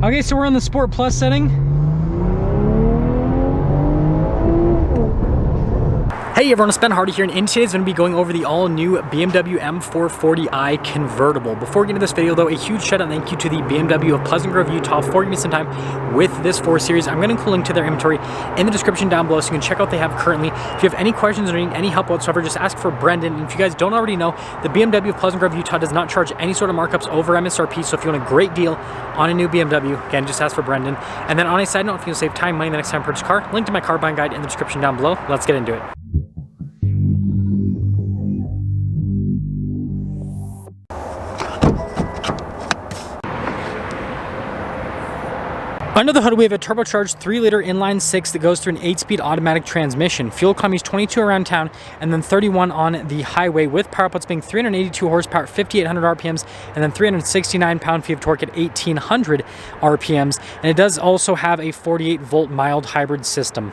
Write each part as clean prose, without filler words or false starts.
Okay, so we're on the Sport Plus setting. Hey everyone, it's Ben Hardy here, and in today's going to be going over the all-new BMW M440i Convertible. Before we get into this video though, a huge shout out and thank you to the BMW of Pleasant Grove, Utah for giving me some time with this 4 Series. I'm going to include a link to their inventory in the description down below so you can check out what they have currently. If you have any questions or need any help whatsoever, just ask for Brendan. And if you guys don't already know, the BMW of Pleasant Grove, Utah does not charge any sort of markups over MSRP, so if you want a great deal on a new BMW, again, just ask for Brendan. And then on a side note, if you want to save time, money the next time you purchase a car, link to my car buying guide in the description down below. Let's get into it. Under the hood, we have a turbocharged 3-liter inline-6 that goes through an 8-speed automatic transmission. Fuel economy is 22 around town and then 31 on the highway, with power outputs being 382 horsepower, 5,800 RPMs, and then 369 pound-feet of torque at 1,800 RPMs. And it does also have a 48-volt mild hybrid system.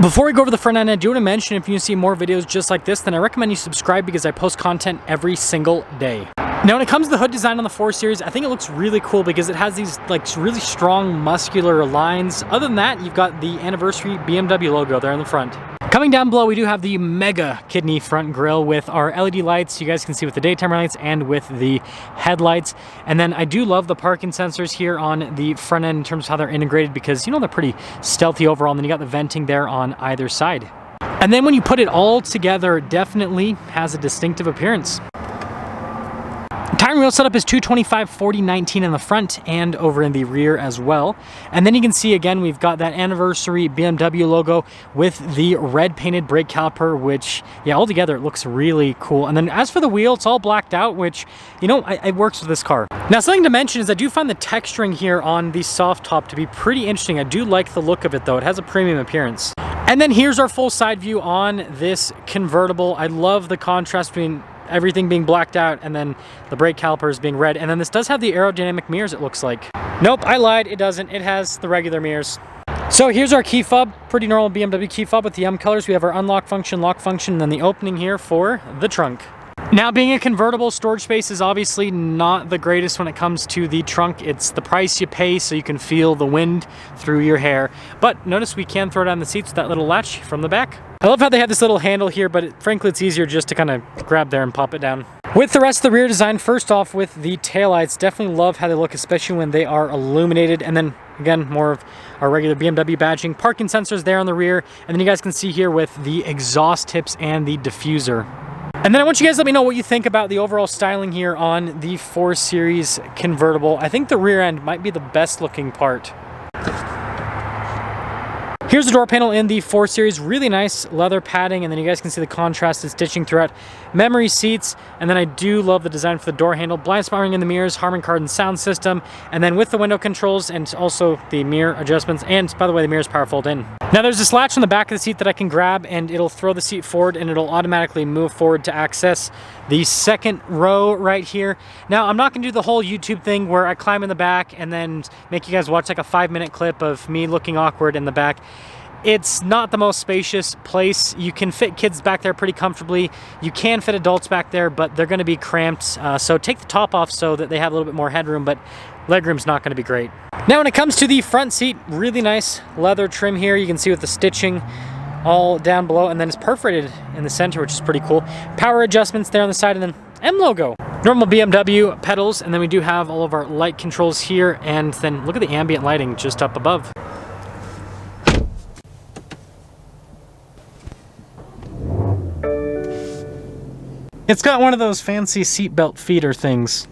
Before we go over the front end, I do want to mention, if you see more videos just like this, then I recommend you subscribe because I post content every single day. Now, when it comes to the hood design on the 4 Series, I think it looks really cool because it has these like really strong muscular lines. Other than that, you've got the anniversary BMW logo there in the front. Coming down below, we do have the mega kidney front grille with our LED lights. You guys can see with the daytime lights and with the headlights. And then I do love the parking sensors here on the front end in terms of how they're integrated because, you know, they're pretty stealthy overall. And then you got the venting there on either side. And then when you put it all together, it definitely has a distinctive appearance. Tire wheel setup is 225/40/19 in the front and over in the rear as well. And then you can see again, we've got that anniversary BMW logo with the red painted brake caliper, which, yeah, altogether it looks really cool. And then as for the wheel, it's all blacked out, which, you know, it works with this car. Now, something to mention is I do find the texturing here on the soft top to be pretty interesting. I do like the look of it though. It has a premium appearance. And then here's our full side view on this convertible. I love the contrast between everything being blacked out and then the brake calipers being red. And then this does have the aerodynamic mirrors, it looks like. Nope, I lied, it doesn't. It has the regular mirrors. So here's our key fob, pretty normal BMW key fob with the M colors. We have our unlock function, lock function, and then the opening here for the trunk. Now, being a convertible, storage space is obviously not the greatest when it comes to the trunk. It's the price you pay so you can feel the wind through your hair. But notice we can throw down the seats with that little latch from the back. I love how they have this little handle here, but frankly, it's easier just to kind of grab there and pop it down. With the rest of the rear design, first off with the taillights, definitely love how they look, especially when they are illuminated. And then again, more of our regular BMW badging. Parking sensors there on the rear. And then you guys can see here with the exhaust tips and the diffuser. And then I want you guys to let me know what you think about the overall styling here on the 4 Series convertible. I think the rear end might be the best looking part. Here's the door panel in the 4 Series, really nice leather padding, and then you guys can see the contrasted stitching throughout. Memory seats, and then I do love the design for the door handle. Blind spot ring in the mirrors, Harman Kardon sound system, and then with the window controls and also the mirror adjustments, and by the way, the mirrors power fold in. Now there's this latch on the back of the seat that I can grab, and it'll throw the seat forward, and it'll automatically move forward to access the second row right here. Now, I'm not gonna do the whole YouTube thing where I climb in the back and then make you guys watch like a 5-minute clip of me looking awkward in the back. It's not the most spacious place. You can fit kids back there pretty comfortably. You can fit adults back there, but they're gonna be cramped. So take the top off so that they have a little bit more headroom, but legroom's not gonna be great. Now, when it comes to the front seat, really nice leather trim here. You can see with the stitching all down below, and then it's perforated in the center, which is pretty cool. Power adjustments there on the side, and then M logo. Normal BMW pedals, and then we do have all of our light controls here, and then look at the ambient lighting just up above. It's got one of those fancy seatbelt feeder things.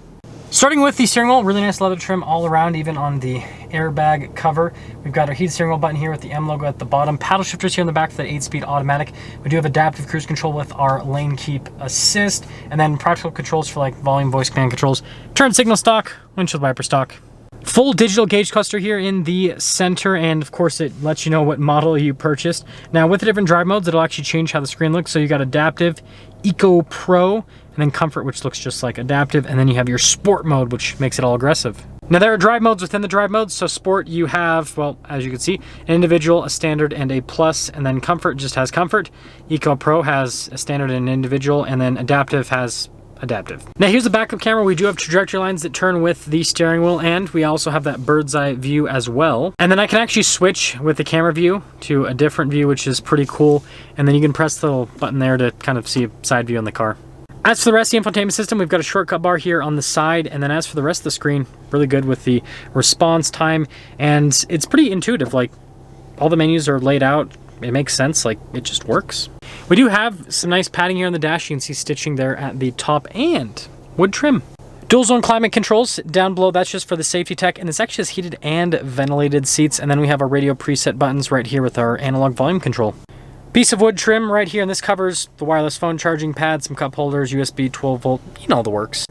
Starting with the steering wheel, really nice leather trim all around, even on the airbag cover. We've got our heated steering wheel button here with the M logo at the bottom. Paddle shifters here in the back for that 8-speed automatic. We do have adaptive cruise control with our lane keep assist, and then practical controls for like volume, voice command controls. Turn signal stock, windshield wiper stock. Full digital gauge cluster here in the center, and of course it lets you know what model you purchased. Now with the different drive modes, it'll actually change how the screen looks. So you got adaptive, Eco Pro, and then Comfort, which looks just like adaptive, and then you have your Sport mode, which makes it all aggressive. Now there are drive modes within the drive modes. So Sport, you have, well, as you can see, an individual, a standard, and a plus, and then Comfort just has Comfort. Eco Pro has a standard and an individual, and then Adaptive has adaptive. Now here's the backup camera. We do have trajectory lines that turn with the steering wheel, and we also have that bird's eye view as well. And then I can actually switch with the camera view to a different view, which is pretty cool. And then you can press the little button there to kind of see a side view on the car. As for the rest of the infotainment system, we've got a shortcut bar here on the side, and then as for the rest of the screen, really good with the response time, and it's pretty intuitive. Like, all the menus are laid out, it makes sense, like, it just works. We do have some nice padding here on the dash. You can see stitching there at the top, and wood trim. Dual zone climate controls down below, that's just for the safety tech, and this actually has heated and ventilated seats, and then we have our radio preset buttons right here with our analog volume control. Piece of wood trim right here, and this covers the wireless phone charging pad, some cup holders, USB 12 volt, you know the works.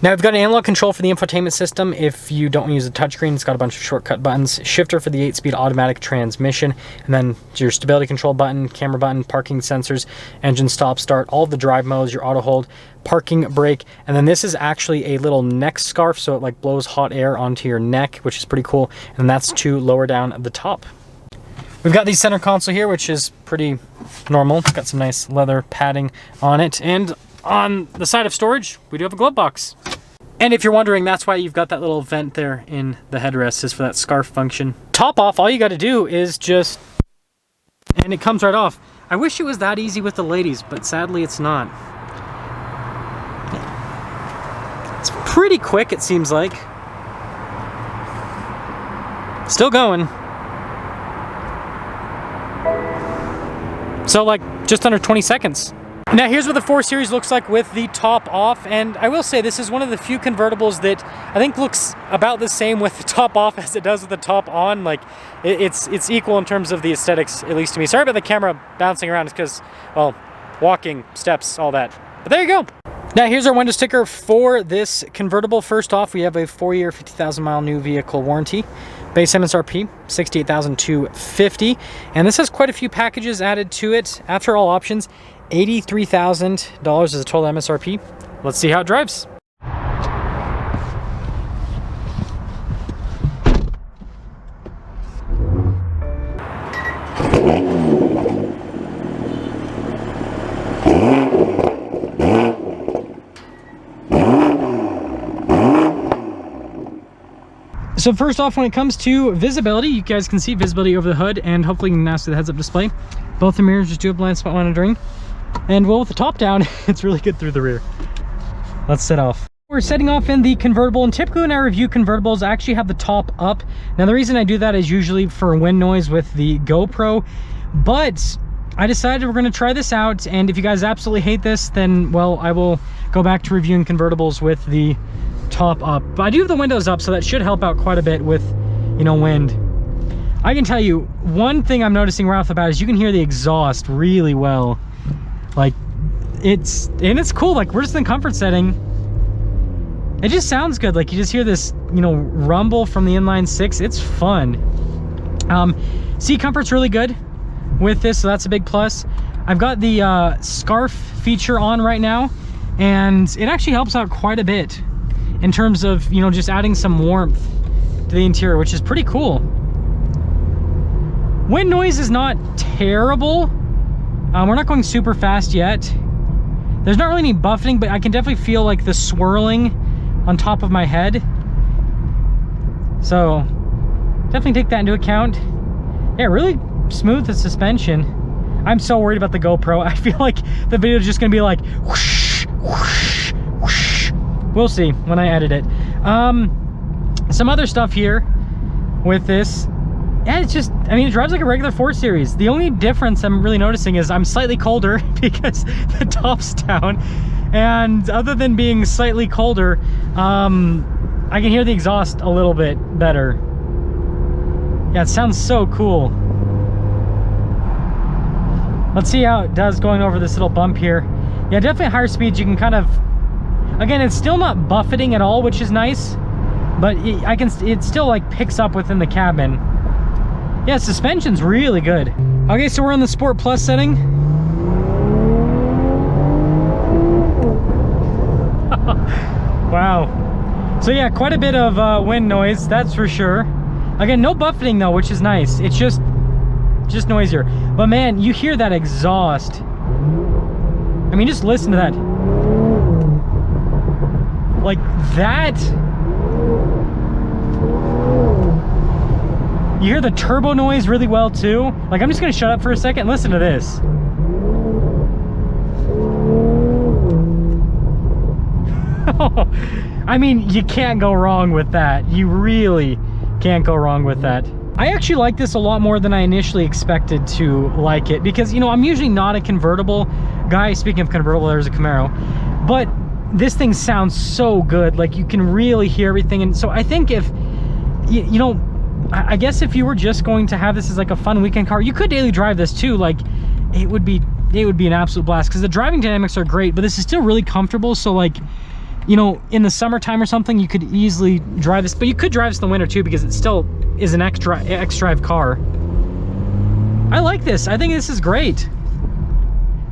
Now we've got an analog control for the infotainment system. If you don't use a touchscreen, it's got a bunch of shortcut buttons, shifter for the 8-speed automatic transmission, and then your stability control button, camera button, parking sensors, engine stop start, all the drive modes, your auto hold, parking brake, and then this is actually a little neck scarf, so it like blows hot air onto your neck, which is pretty cool, and that's to lower down at the top. We've got the center console here, which is pretty normal. It's got some nice leather padding on it. And on the side of storage, we do have a glove box. And if you're wondering, that's why you've got that little vent there in the headrest, is for that scarf function. Top off, all you got to do is just, and it comes right off. I wish it was that easy with the ladies, but sadly it's not. It's pretty quick, it seems like. Still going. So like just under 20 seconds. Now here's what the 4 Series looks like with the top off, and I will say this is one of the few convertibles that I think looks about the same with the top off as it does with the top on. Like it's equal in terms of the aesthetics, at least to me. Sorry about the camera bouncing around, it's because, well, walking, steps, all that. But there you go. Now here's our window sticker for this convertible. First off, we have a 4-year, 50,000 mile new vehicle warranty. Base MSRP, $68,250, and this has quite a few packages added to it. After all options, $83,000 is the total MSRP. Let's see how it drives. So first off, when it comes to visibility, you guys can see visibility over the hood, and hopefully you can now see the heads-up display. Both the mirrors just do have blind spot monitoring. And well, with the top down, it's really good through the rear. Let's set off. We're setting off in the convertible, and typically when I review convertibles, I actually have the top up. Now the reason I do that is usually for wind noise with the GoPro, but I decided we're gonna try this out, and if you guys absolutely hate this, then, well, I will go back to reviewing convertibles with the top up. But I do have the windows up, so that should help out quite a bit with, you know, wind. I can tell you, one thing I'm noticing right off the bat is you can hear the exhaust really well. Like, it's cool. Like, we're just in the comfort setting. It just sounds good. Like, you just hear this, you know, rumble from the inline six. It's fun. Seat comfort's really good with this, so that's a big plus. I've got the scarf feature on right now, and it actually helps out quite a bit in terms of, you know, just adding some warmth to the interior, which is pretty cool. Wind noise is not terrible. We're not going super fast yet. There's not really any buffeting, but I can definitely feel like the swirling on top of my head. So definitely take that into account. Yeah, really smooth the suspension. I'm so worried about the GoPro. I feel like the video is just gonna be like whoosh, whoosh, whoosh. We'll see when I edit it. Some other stuff here with this. Yeah, it's just, I mean, it drives like a regular 4 Series. The only difference I'm really noticing is I'm slightly colder because the top's down. And other than being slightly colder, I can hear the exhaust a little bit better. Yeah, it sounds so cool. Let's see how it does going over this little bump here. Yeah, definitely higher speeds. You can kind of, again, it's still not buffeting at all, which is nice, but it still like picks up within the cabin. Yeah, suspension's really good. Okay, so we're in the Sport Plus setting. Wow. So yeah, quite a bit of wind noise, that's for sure. Again, no buffeting though, which is nice. It's just noisier. But man, you hear that exhaust. I mean, just listen to that. Like that. You hear the turbo noise really well too. Like, I'm just gonna shut up for a second and listen to this. I mean, you can't go wrong with that. You really can't go wrong with that. I actually like this a lot more than I initially expected to like it, because, you know, I'm usually not a convertible guy. Speaking of convertible, there's a Camaro, but this thing sounds so good. Like, you can really hear everything. And so I think if, you know, I guess if you were just going to have this as like a fun weekend car, you could daily drive this too. Like, it would be an absolute blast, because the driving dynamics are great, but this is still really comfortable. So like, you know, in the summertime or something, you could easily drive this, but you could drive this in the winter too, because it still is an xDrive car. I like this. I think this is great.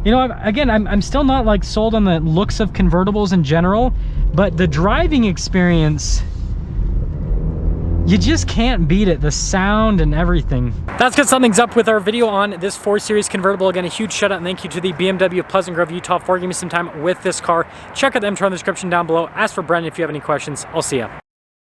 You know, again, I'm still not like sold on the looks of convertibles in general, but the driving experience, you just can't beat it. The sound and everything. That's good. Something's up with our video on this 4 Series convertible. Again, a huge shout out and thank you to the BMW of Pleasant Grove, Utah for giving me some time with this car. Check out the M440i in the description down below. Ask for Brendan if you have any questions. I'll see ya.